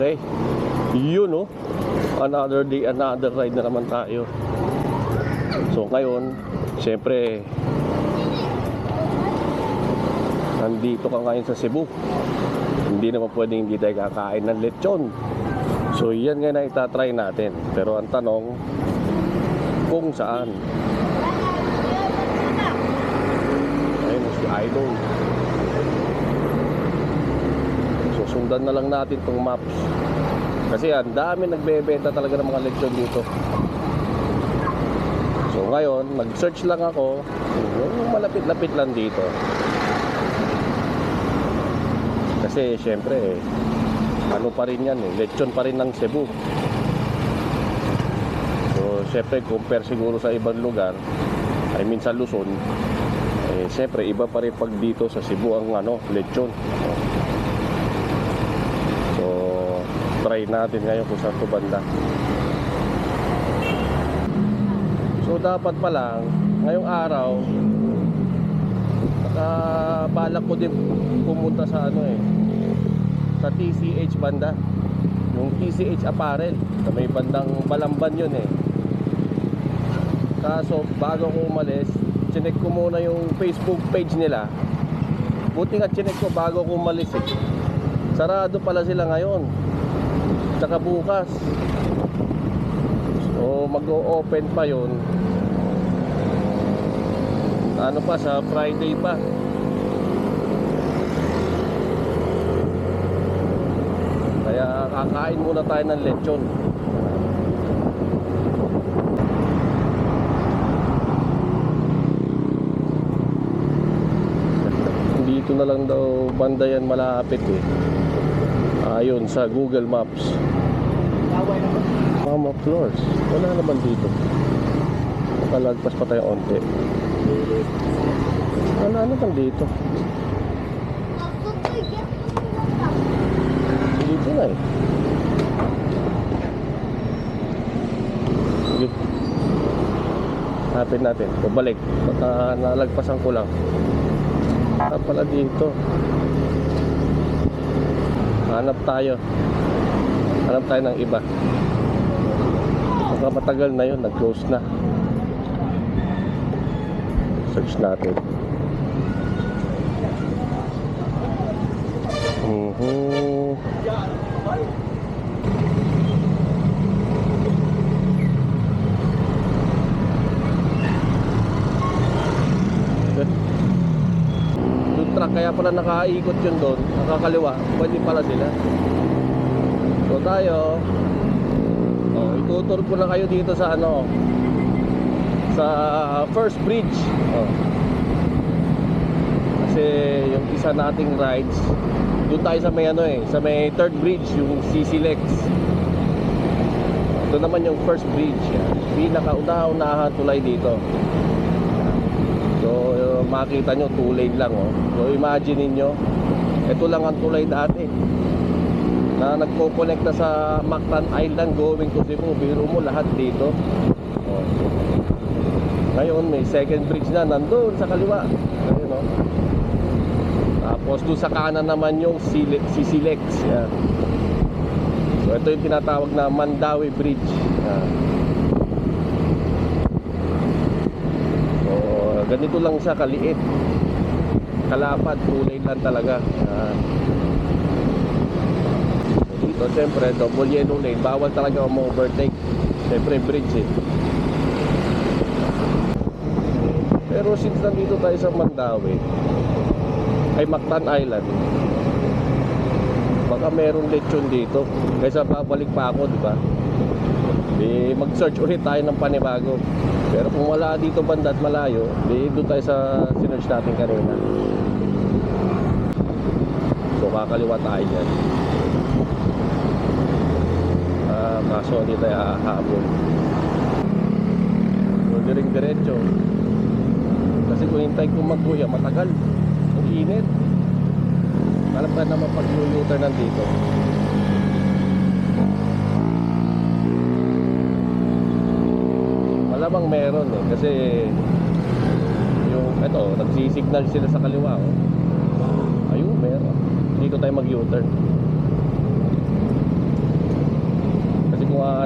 Okay. Yun oh. Another day, another ride na naman tayo. So ngayon, syempre, nandito ka ngayon sa Cebu. Hindi naman pwedeng hindi tayo kakain ng lechon. So yan nga na itatry natin. Pero ang tanong, kung saan? Ayun si Idol. So sundan na lang natin tong maps. Kasi ang dami nagbebenta talaga ng mga lechon dito. So ngayon, nag-search lang ako yung malapit-lapit lang dito. Kasi syempre ano pa rin yan lechon pa rin ng Cebu. So syempre compare siguro sa ibang lugar, I mean sa Luzon, syempre iba pa rin pag dito sa Cebu ang lechon. Try natin ngayon kung saan ito banda. So dapat pa lang ngayong araw balak ko din pumunta sa sa TCH banda, yung TCH Apparel na may bandang Balamban yun Kaso bago ko umalis, chinek ko muna yung Facebook page nila. Buti nga chinek ko bago ko umalis sarado pala sila ngayon tsaka bukas. So mag-o-open pa yun pa sa Friday pa. Kaya kakain muna tayo ng lechon. Dito na lang daw banda yan malapit Ayun sa Google Maps. Mama Floors. Wala naman dito. Nakalagpas pa tayo onte. Wala naman dito. Dito na Sige. Hanapin natin. Pabalik. Baka nalagpasan ko lang. Pala dito. Hanap tayo ng iba. Baka matagal na yun, nag-close na. Search natin. Truck, kaya pala nakaikot yun doon, nakakaliwa, pwede pala sila. So tayo itutur ko na kayo dito sa sa first bridge kasi yung isa nating rides doon tayo sa may sa may third bridge, yung CC-Lex. Ito naman yung first bridge, pinaka-una-unahan tulay dito. So makita nyo 2 lane lang So imagine niyo, ito lang ang tulay dati na nagko-connect na sa Mactan Island going to Cebu. Biro mo lahat dito. Ngayon may second bridge na nandun sa kaliwa. Ayun Tapos doon sa kanan naman yung CC-Lex. Yan. So ito yung tinatawag na Mandawi Bridge. Yan. Ganito lang siya kaliit, kalapad, 2 lane lang talaga. Dito siyempre double yellow lane, bawal talaga ma-overtake. Siyempre bridge Pero since nandito tayo sa Mandawi, ay Mactan Island, baka merong lechon dito. Kaysa babalik pa ako, di ba? Mag-search ulit tayo ng panibago. Pero kung wala dito banda at malayo, doon tayo sa sinearch natin kanina. So kakaliwa tayo dyan. Kaso hindi tayo hahabol. So diretso. Kasi kung hintay kong magkuya, matagal. Ang init. Alam ka naman pag U-turn nandito. Malamang meron kasi yung nagsisignal sila sa kaliwa ayun meron. Dito tayo mag U-turn.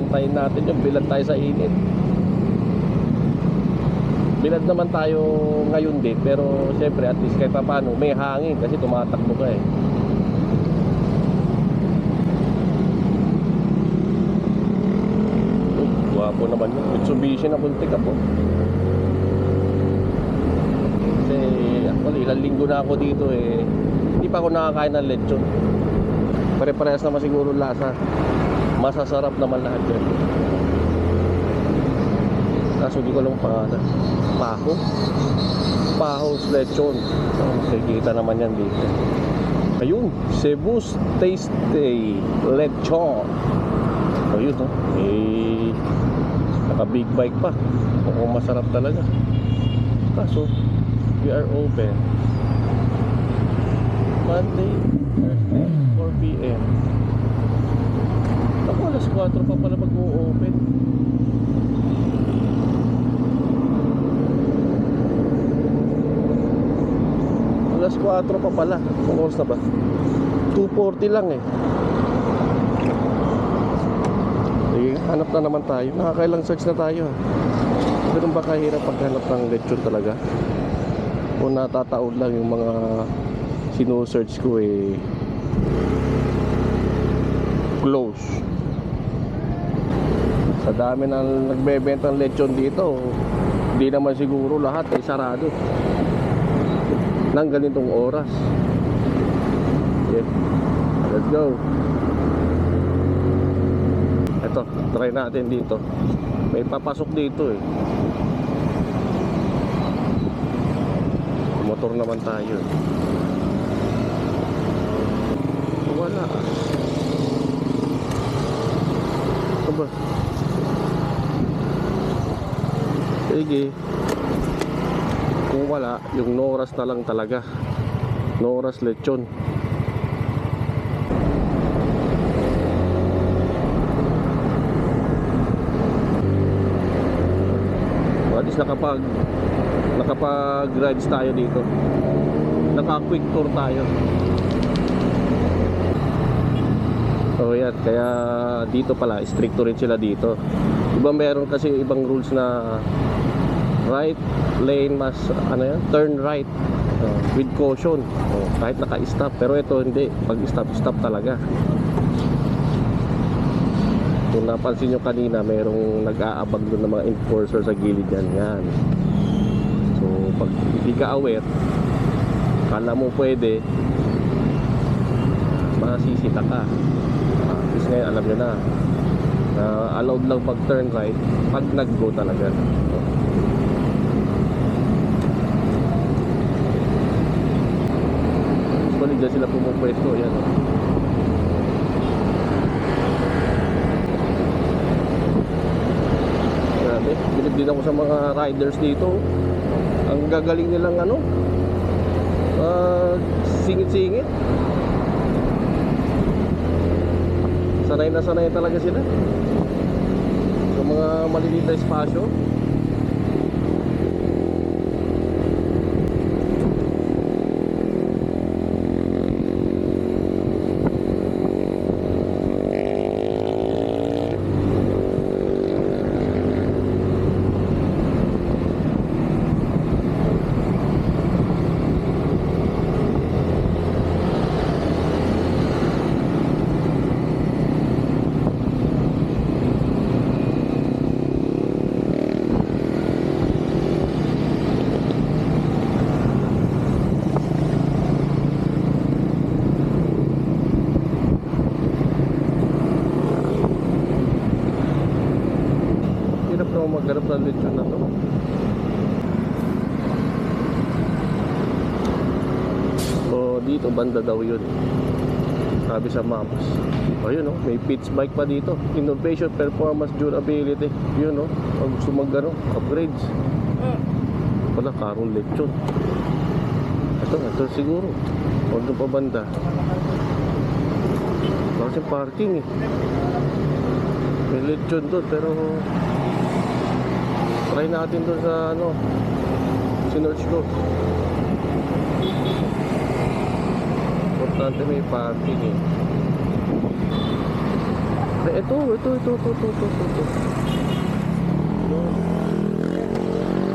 Antayin natin yung bilad tayo sa init. Bilad naman tayo ngayon din, pero syempre at least kahit pa paano may hangin kasi tumatakbo ka eh. Gwapo naman yun. Mitsubishi na buntik ako. Kasi actually ilang linggo na ako dito eh. Hindi pa ako nakakain ng lechon. Pare-parehas naman siguro lasa. Masasarap naman lahat yan. Kaso di ko lang pangalan. Paho? Paho's lechon. Kikita naman yan dito. Ayun, Cebu's Tasty Lechon. Ayun no. Eh, naka big bike pa. Mukhang masarap talaga. Kaso we are open Monday, Thursday, 4 PM. Ako alas 4 pa pala mag-o-open. Alas 4 pa pala. Kung oras na ba? 2:40 lang eh. Sige, hanap na naman tayo. Nakakailang search na tayo. Ganun ba kahirap paghanap ng lechon talaga? O natataon lang yung mga sino-search ko eh close. Sa dami na nagbebenta ng lechon dito, hindi naman siguro lahat ay sarado ng ganitong oras. Okay, let's go. Ito, try natin dito. May papasok dito eh. Motor naman tayo. Wala. Ito ba? Sige. Kung wala, yung Noras na lang talaga. Noras lechon. At least nakapag rides tayo dito. Naka quick tour tayo. So yan, kaya dito pala stricto rin sila dito. Iba meron kasi ibang rules na right lane mas turn right with caution. Kahit naka-stop, pero ito hindi, pag stop talaga. Kung napansin nyo kanina, merong nag-aabag doon ng mga enforcer sa gilid yan. So pag hindi ka aware, kala mo pwede, masisita ka. At least ngayon alam nyo na, allowed lang pag turn right pag nag-go talaga. Usually dyan sila pumupwesto. Yan. Grabe, bilib din ako sa mga riders dito. Ang gagaling nilang singit-singit. Sanay na sanay talaga sila sa mga maliliit na espasyo. Maghanap ng lechon na to. So dito banda daw yun, sabi sa maps. Ayun may pitch bike pa dito. Innovation, performance, durability. Yun pag gusto upgrades. Wala, karong lechon. Ito siguro. Huwag pa banda. Kasi parking eh. May lechon doon pero try natin doon sa sinearch ko. Importante may parking eh. Ito.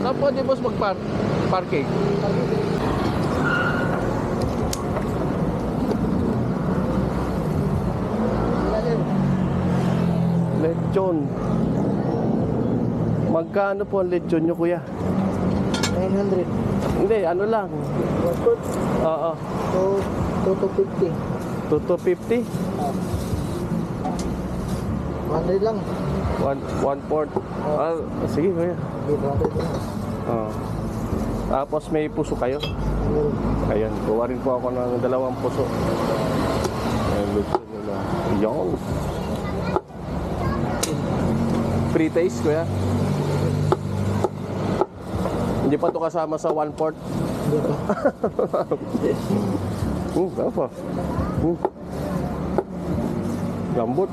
Saan pwede boss mag-parking? Lechon. Magkano po ang lechon nyo, kuya? 900. Hindi, ano lang. One foot. Oo. So, 250. 250? 100 lang. One port. Ah, sige, kuya. Hindi, 100 lang. Oo. Tapos may puso kayo? Ayan, kuha rin po ako ng 2 puso. Ayan, lechon nila. Ayan. Free taste, kuya? Hindi pa to kasama sa 1 port. Hindi pa. Apa? Lambot.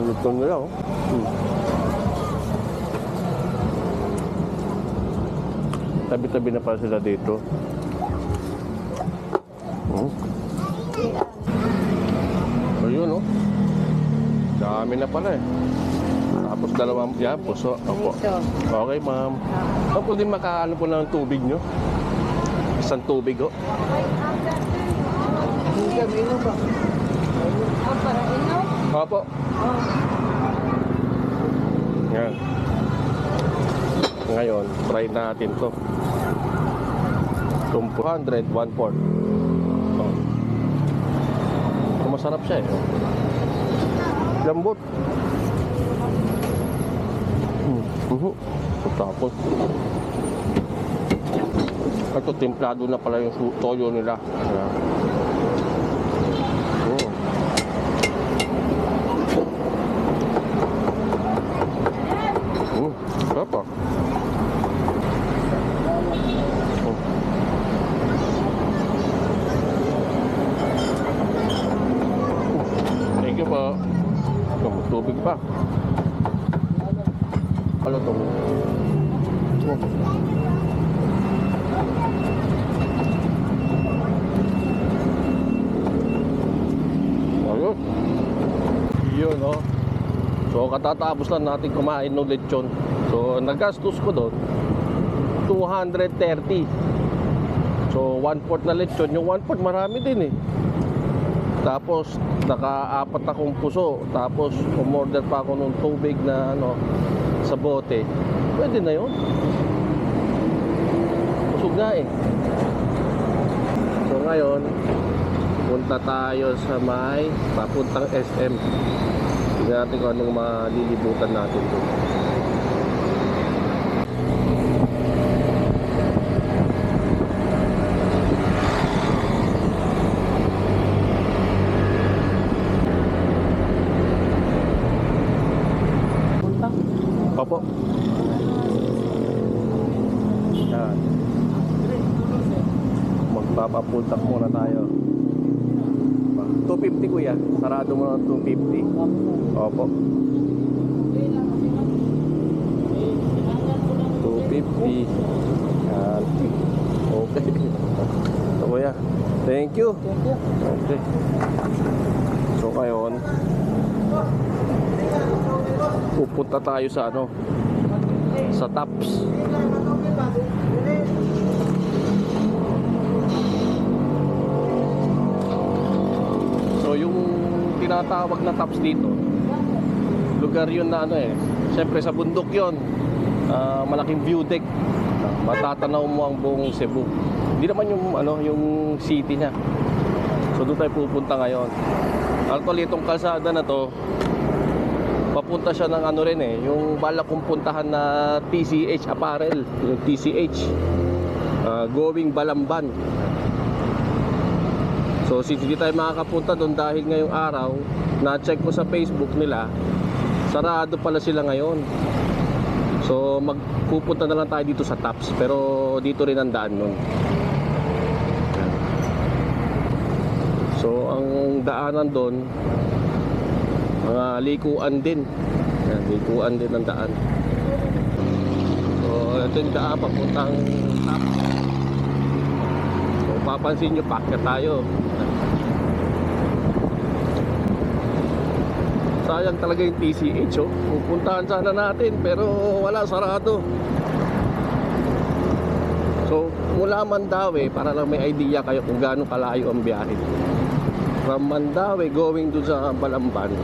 Lutong nila, oh. Tabi-tabi na pala sila dito. Ayun, oh. Dami na pala eh. Tapos 2 yan, puso. Opo. Okay, ma'am. Opo din makaano po ng tubig nyo? Isang tubig, oh. Hindi ka, may inom ba? Para inom? Opo. Yan. Ngayon, try natin to. 200, 1/4. Oh. Masarap siya eh. Lambot. Tapos ito, templado na pala yung toyo nila. Ayan. Sarap ah. Thank you po. Tubig pa. Ano to? Ayun. Yun, oh. So, katatapos lang natin kumain ng lechon. So, nagastos ko doon 230. So, 1/4 na lechon. Yung 1/4 marami din eh. Tapos, naka-4 akong puso. Tapos, umorder pa ako ng tubig na ano, sa bote. Pwede na yun. Busog nga eh. So, ngayon, punta tayo sa may papuntang SM. Tignan natin kung anong malilibutan natin doon. Opo. Yan. Magpapapultak muna tayo. 250 kuya. Sarado mo ng 250. Opo. 250. Yan. Okay. So kuya. Thank you. Okay. So ngayon, pupunta tayo sa ano, sa Tops. So yung tinatawag na Tops dito, lugar yun na ano eh, syempre sa bundok yun. Malaking view deck, matatanaw mo ang buong Cebu. Hindi naman yung ano, yung city niya. So doon tayo pupunta ngayon. Actually itong kalsada na to, papunta siya ng ano rin eh, yung balak kong puntahan na TCH Apparel, yung TCH, going Balamban. So since hindi tayo makakapunta doon dahil ngayong araw, na-check ko sa Facebook nila, sarado pala sila ngayon. So magpupunta na lang tayo dito sa Tops, pero dito rin ang daan nun. So ang daanan doon, mga likuan din. Yan, likuan din ang daan. So ito yung daan papuntang Tops. mapapansin nyo, paakyat tayo. Sayang talaga yung TCH, oh. Pupuntahan sana natin pero wala, sarado. So mula Mandaue, para lang may idea kayo kung gaano kalayo ang biyahe. From Mandaue going dun sa Balamban,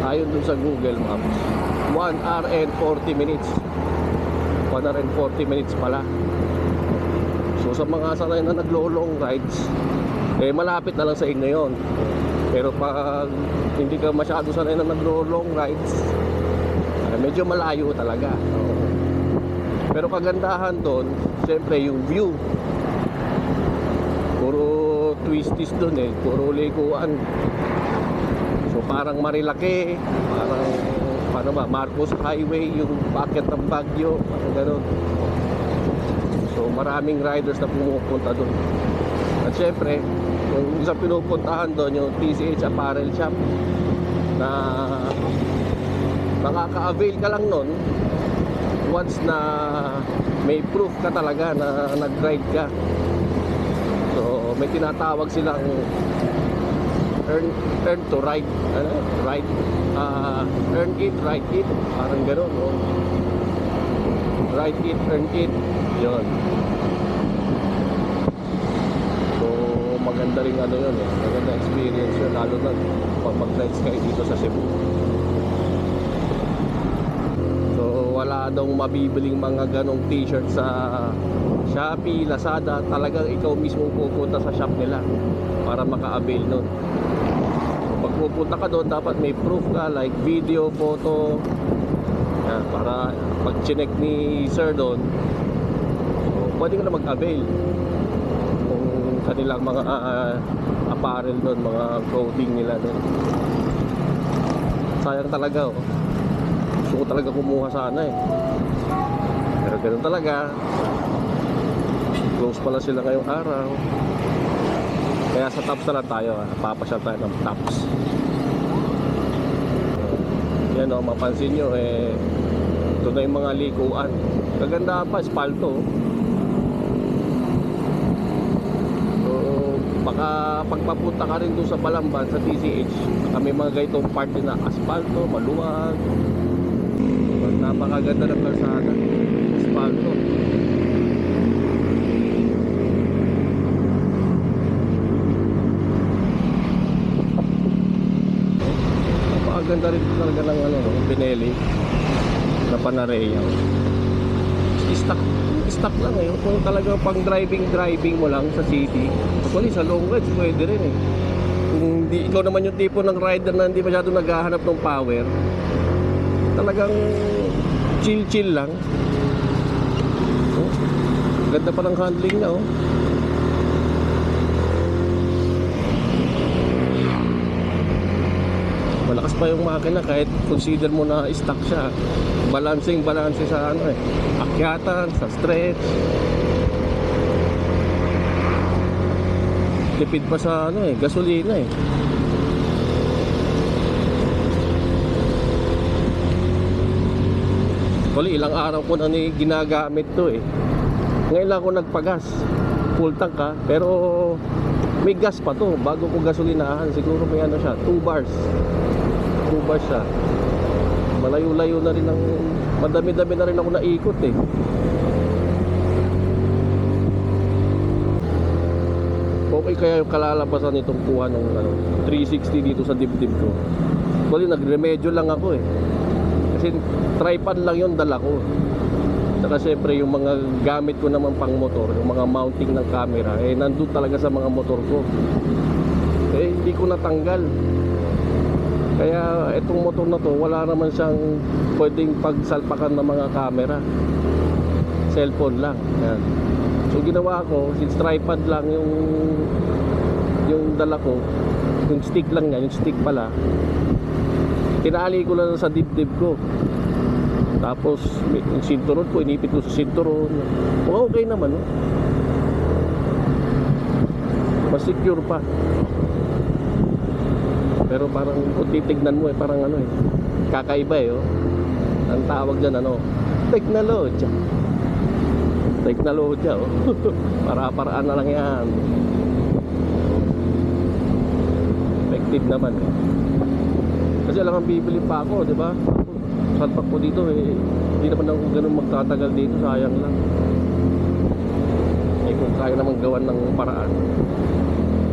ayon dun sa Google Maps, 1 hour and 40 minutes. 1 hour and 40 minutes pala. So sa mga sanay na naglo-long rides, malapit na lang sa inyo yon. Pero pag hindi ka masyado sanay na naglo-long rides, medyo malayo talaga. Pero kagandahan doon, siyempre yung view. Puro twisties doon puro likuan. So parang Marilake, parang paano ba, Marcos Highway, yung paakyat ng Baguio, parang gano'n. So maraming riders na pumupunta doon. At syempre, yung isang pinupuntahan doon, yung TCH Apparel Shop, na makaka-avail ka lang nun once na may proof ka talaga na nag-ride ka. So may tinatawag silang earn to ride, ride, earn it, ride it, parang gano'n, no? Ride it, earn it, yun. So maganda rin ano yun, maganda experience yun, lalo na pag mag-rides kayo dito sa Cebu. So wala daw mabibiling mga ganong t-shirt sa Shopee, Lazada. Talagang ikaw mismo pupunta sa shop nila para maka-avail nun. So pag pupunta ka doon, dapat may proof ka, like video, photo, yan, para pag chinek ni sir doon, so pwede ka na mag-avail kung kanilang mga apparel doon, mga clothing nila doon. Sayang talaga, oh. Gusto ko talaga kumuha sana pero ganoon talaga, close pala sila ngayong araw. Kaya sa Tops na lang tayo, papasyal tayo ng Tops. Yan, mapansin nyo, ito na yung mga likuan. Kaganda pa, espalto. So baka pagpapunta ka rin doon sa Balamban, sa TCH, may mga ganitong part din na asfalto, maluwag. Napakaganda ng kalsada, asfalto. Napakaganda rin talaga ng Pinelli na Panarea. Stock lang kung talaga pang driving mo lang sa city. Actually sa long rides pwede rin kung di, ikaw naman yung tipo ng rider na hindi masyado naghahanap ng power, talagang chill lang. Ganda pa ng handling na, malakas pa yung makina kahit consider mo na stock siya. Balance sa akyatan, sa stretch. Tipid pa sa gasolina Actually, ilang araw ko na ginagamit to Ngayon lang ako nagpagas. Full tank pero may gas pa to bago ko gasolinahan. Siguro may siya, 2 bars. 2 bars siya. Malayo-layo na rin madami-dami na rin ako naikot Okay kaya yung kalalabasan nitong kuha ng 360 dito sa dibdib ko. Actually, nagremedyo lang ako Kasi tripod lang yung dala ko. Saka syempre yung mga gamit ko naman pang motor, yung mga mounting ng camera, nandun talaga sa mga motor ko. Hindi ko natanggal. Kaya itong motor na to, wala naman siyang pwedeng pagsalpakan ng mga camera. Cellphone lang. Yan. So ginawa ko, since tripod lang yung dala ko, yung stick lang yan, yung stick pala, tinali ko lang sa dibdib ko. Tapos yung sinturon ko, inipit ko sa sinturon. Okay naman mas secure pa. Pero parang kung titignan mo parang kakaiba ang tawag dyan technology. Teknolohiya, oh. Para-paraan na lang yan. Effective naman, eh. Kasi alam kang bibili pa ako, di ba? Salpak ko dito, eh. Hindi naman ako ganun magtatagal dito, sayang lang. Eh, kung kaya naman gawan ng paraan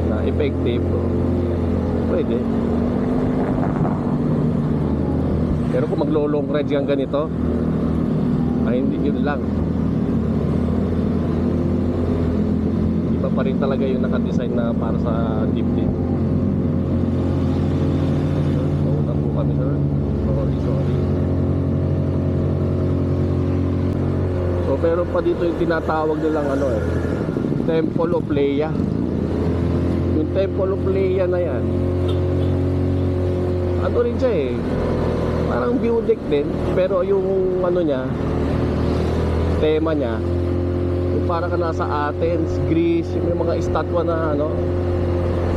na effective, oh, pwede. Pero kung maglo-long ride kang ganito, ay hindi yun lang. Iba pa rin talaga yung nakadesign na para sa dibdib. Nautan po kami, sir. Sorry. So pero pa dito yung tinatawag nilang ano eh, Temple of Leia. Yung Temple of Leia na yan, ano rin siya eh, parang view deck din, pero yung ano niya, tema niya, yung para ka nasa Athens, Greece, yung may mga estatwa na ano,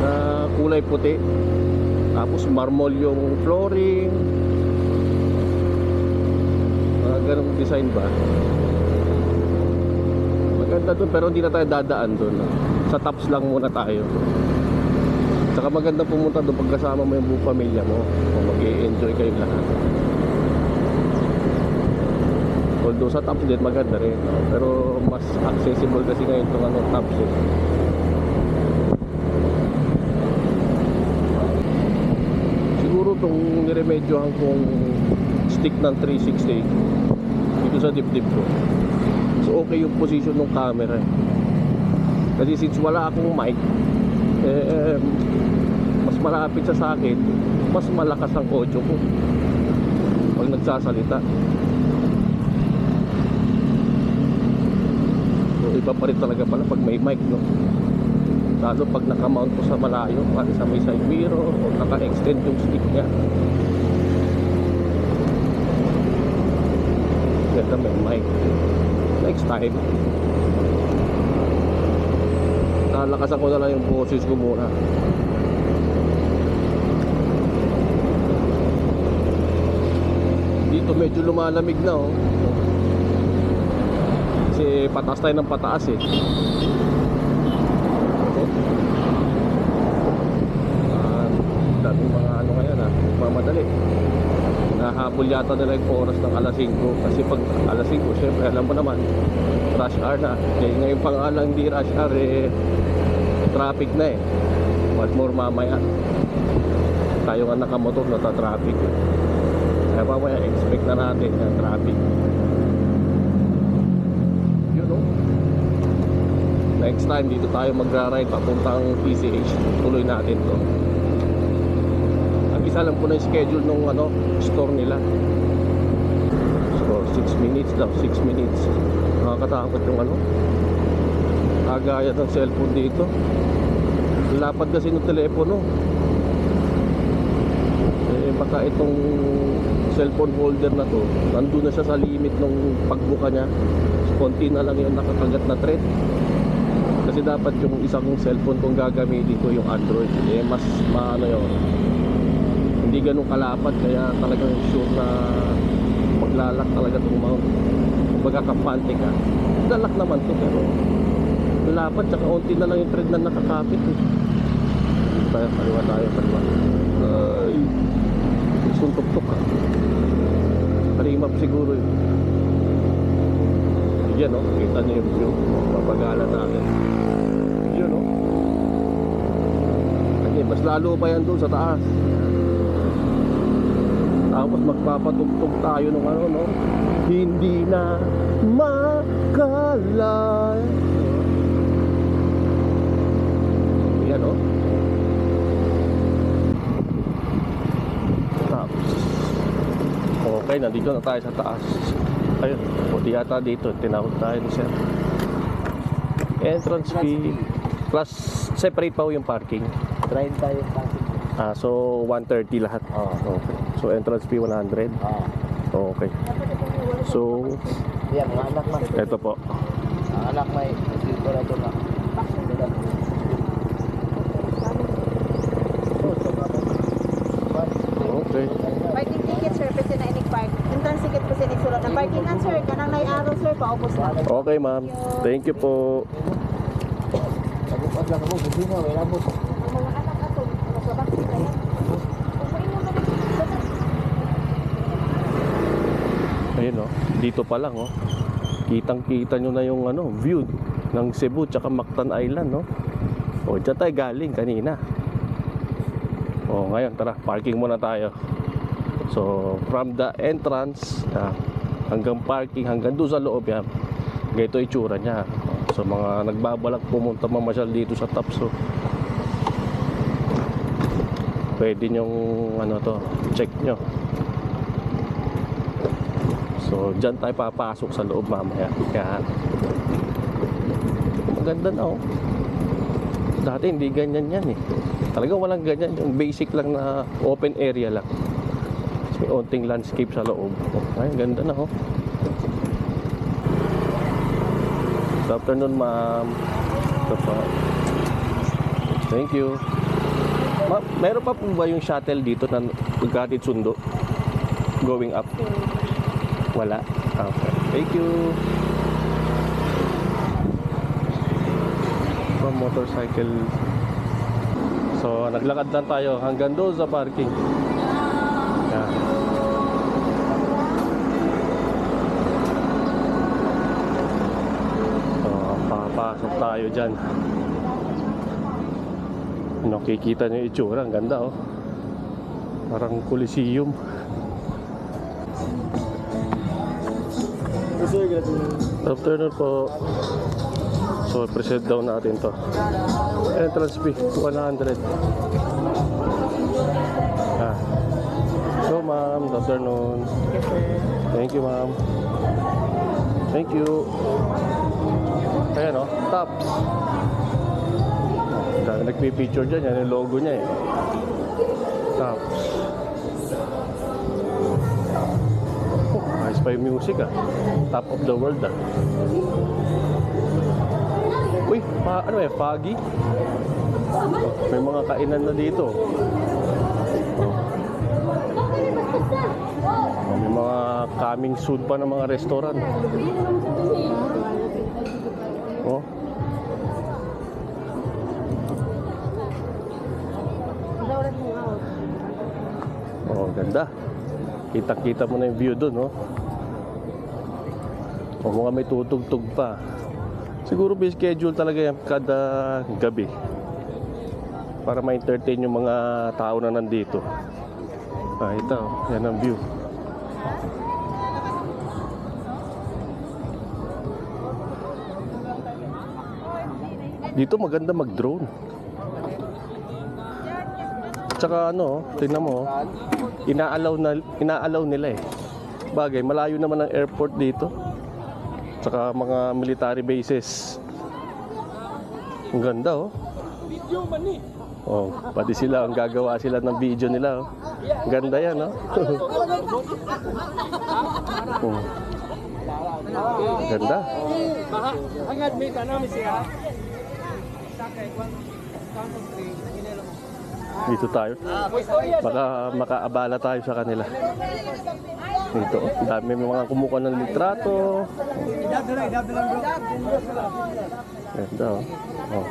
na kulay puti, tapos marmol yung flooring, mga ganong design ba. Maganda dun, pero hindi na tayo dadaan dun, no? Sa tops lang muna tayo. Saka maganda pumunta doon pag kasama mo yung buong pamilya mo, kung mag-i-enjoy kayo lahat. Although sa tops din maganda rin, no? Pero mas accessible kasi ngayon itong ano, tops eh. Siguro itong niremedyohan kong stick ng 360 dito sa dibdib ko, so okay yung position ng camera eh. Kasi since wala akong mic, mas malapit siya sa akin, mas malakas ang audio ko pag nagsasalita. So iba pa rin talaga pala pag may mic, no? Lalo pag nakamount ko sa malayo, pati sa may side mirror o naka-extend yung stick niya. Ganda may mic. Next time, lakasan ko na lang yung boses ko muna. Dito medyo lumalamig na, oh. Kasi pataas tayo ng pataas eh. Daming mga ano ngayon ah, mamadali. Nahabol yata nila yung oras ng alas 5. Kasi pag alas 5, syempre alam mo naman, rush hour na. Kaya ngayon pang alang hindi rush hour eh, traffic na eh. What more mamaya, tayo nga nakamotor nata-traffic eh. Kaya mamaya expect na natin yung traffic. You know, next time dito tayo magra-ride papuntang PCH. Tuloy natin to. Ang isa lang po na yung schedule ng ano, store nila. So 6 minutes daw, 6 minutes. Nakakatakot yung ano, agaya ng cellphone dito. Lapad kasi ng telepono. Eh baka itong cellphone holder na to, nandun na siya sa limit ng pagbuka niya. Konti na lang yung nakakagat na thread. Kasi dapat yung isang cellphone kung gagamitin ko yung Android, eh mas maano yun, hindi ganun kalapad. Kaya talagang sure na maglalak talaga itong mount. Magkakampante ka, lalak naman to, pero lapad, tsaka unti na lang yung thread na nakakapit eh. Kaliwa tayo. Ay, suntok-tok ka. Kalimap siguro yun. Yan o, kita niyo yung view. Papagalan natin. Yun o. Kasi mas lalo pa yan doon sa taas. Tapos magpapatugtog tayo ng ano, no? Hindi na makalay. Yan o. Okay, nandito na tayo sa taas. Ayun, puti yata dito. Tinawag tayo ni sir. Entrance fee plus separate pa yung parking. 30 yung traffic. So 130 lahat. Okay. So entrance fee 100. Okay. So Yan, mga anak ma. ito po. Ang anak may dito na ito na. Okay. Parking ticket, sir, kasi na inig park. Entrance ticket kasi inig Wala na parking na sir. Kanang nai-araw sir. Paubos na. Okay, ma'am. Thank you po. Pagod lang ako, hindi na, may labot. Ang mga anak ato. Maglabas sila yan. Ayun oh, dito pa lang oh. Kitang-kita nyo na yung ano, view ng Cebu tsaka Mactan Island no. Oh, dyan tayo galing kanina. Oh, ngayon tara, parking muna tayo. So, from the entrance hanggang parking, hanggang doon sa loob yan. Ganito itsura niya. So, mga nagbabalak pumunta mamasyal dito sa Tapso. Pwede nyong ano to, check nyo. So, dyan tayo papasok sa loob mamaya. Kaya, maganda na oh. Dati hindi ganyan yan eh. Talagang walang ganyan. Yung basic lang na open area lang. May onting landscape sa loob. Oh, ay, ganda na oh. Good afternoon, ma'am. Ito pa. Thank you. Ma'am, meron pa po ba yung shuttle dito na magkatid sundo? Going up? Wala? Okay. Thank you. From motorcycle. So, naglakad lang tayo hanggang doon sa parking. Yeah. So, papasok tayo dyan. Ano, kikita nyo yung itsura. Ang ganda oh. Parang Coliseum. Afternoon po. So, present daw natin to. Entrance fee, 100. So, ma'am, good afternoon. Thank you, ma'am. Thank you. Ayan, oh, Tops. Nagpipicture dyan, yan yung logo niya eh. Tops. Ayos pa yung music ah. Top of the world ah. Uy, ano eh, foggy? May mga kainan na dito. May mga coming soon pa ng mga restaurant. Oh. Oh, ganda. Kita-kita mo na yung view doon, no? O mga may tutugtog pa. Siguro may schedule talaga yan kada gabi para ma-entertain yung mga tao na nandito. Ito, yan ang view. Dito maganda mag-drone. Tsaka ano, tingnan mo, inaalaw nila eh. Bagay, malayo naman ang airport dito. Tsaka mga military bases. Ang ganda oh. Oh, pati sila, ang gagawa sila ng video nila oh. Ganda yan oh. Oh. Ganda. Dito tayo. Baka makaabala tayo sa kanila. Dito, dami mga kumukuha ng litrato. Ganda oh. Oh.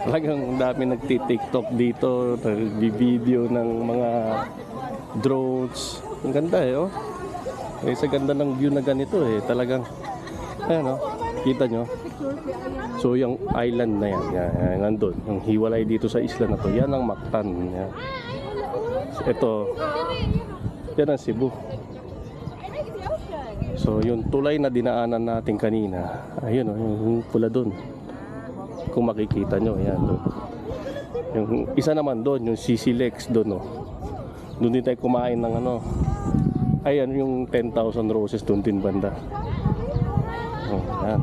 Talagang dami nagti-TikTok dito, nag-video ng mga drones. Ang ganda eh, oh. Eh, sa ganda ng view na ganito eh, talagang, ayan oh, kita nyo. So yung island na yan, nandun, yung hiwalay dito sa isla na to, yan ang Mactan. Yan. Ito, yan ang Cebu. So yung tulay na dinaanan natin kanina, ayun oh, yung pula dun. Kung makikita nyo, yan dun. Yung isa naman dun, yung Sisilex dun oh. Doon din tayo kumain ng ano, ayan yung 10,000 roses doon din banda. Oh, yan.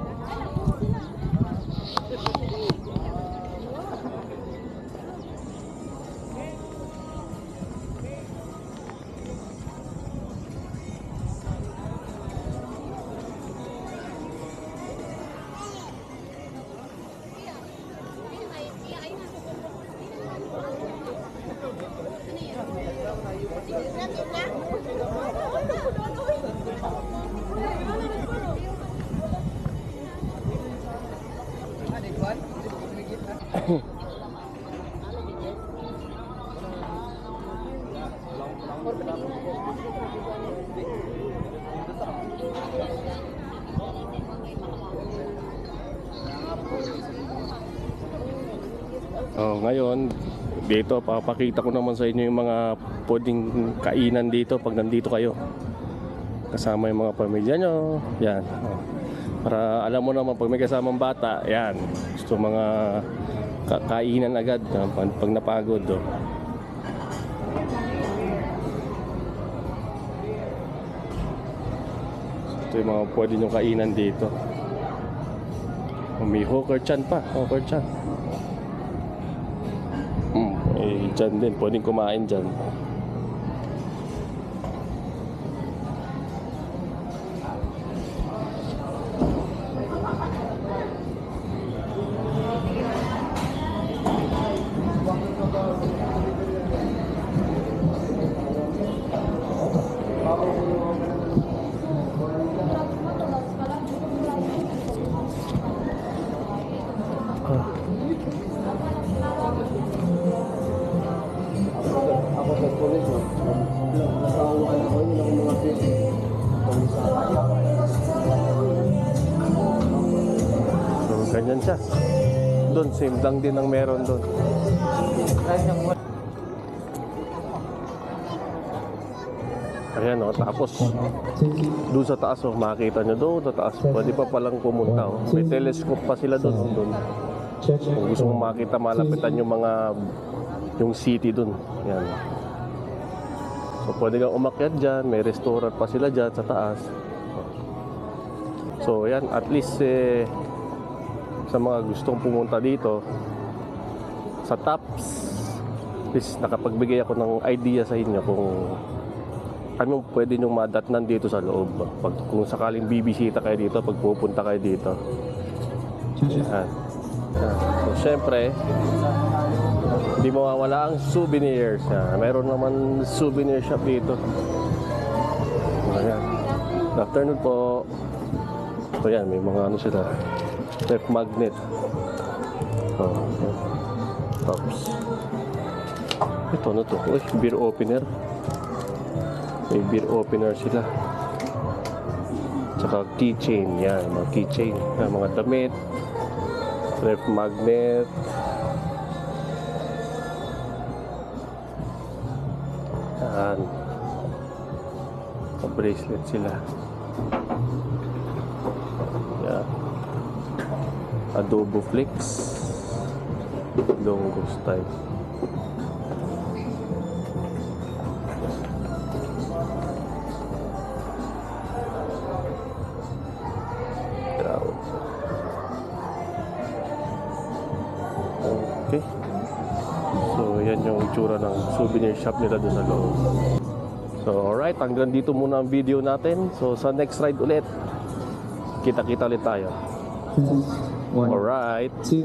Oh, ngayon dito papakita ko naman sa inyo yung mga pwedeng kainan dito pag nandito kayo. Kasama yung mga pamilya nyo. Yan. Oh. Para alam mo naman pag may kasamang bata, yan. Gusto mga kainan agad pag napagod. Oh. Ito yung mga pwede nyo kainan dito. May hawker chan pa. Hawker chan. Eh, dyan din. Pwedeng kumain dyan. Ako sa college, nakakuhaan ako yun ang mga So, ganyan siya. Doon, same lang din ang meron doon. Ayan o, tapos doon sa taas o, makikita nyo doon sa taas. Pwede pa palang pumunta o. May telescope pa sila doon. Doon. Kung gusto mong makita, malapitan yung yung city doon. Yan. So, pwede kang umakyat dyan. May restaurant pa sila dyan sa taas. So, yan. At least, sa mga gustong pumunta dito, sa Taps, at least nakapagbigay ako ng idea sa inyo kung anong pwede nyong madatnan dito sa loob. Kung sakaling bibisita kayo dito, pag pupunta kayo dito. Yan. So, syempre, hindi mawawala ang souvenirs. Mayroon naman souvenir shop dito. Ayan. Good afternoon po. So yan, may mga ano sila. Ref magnet. Oh, Tops. Ito na to. Uy, beer opener. May beer opener sila. Tsaka keychain. Yan, mga keychain. Yan, mga damit. Ref magnet. Yan. Bracelet sila. Yan. Adobo Flix. Longo style. Okay. So, yan yung itsura ng souvenir shop nila doon sa loob. So, alright. Hanggang dito muna ang video natin. So, sa next ride ulit, kita-kita ulit tayo. One, Alright. two,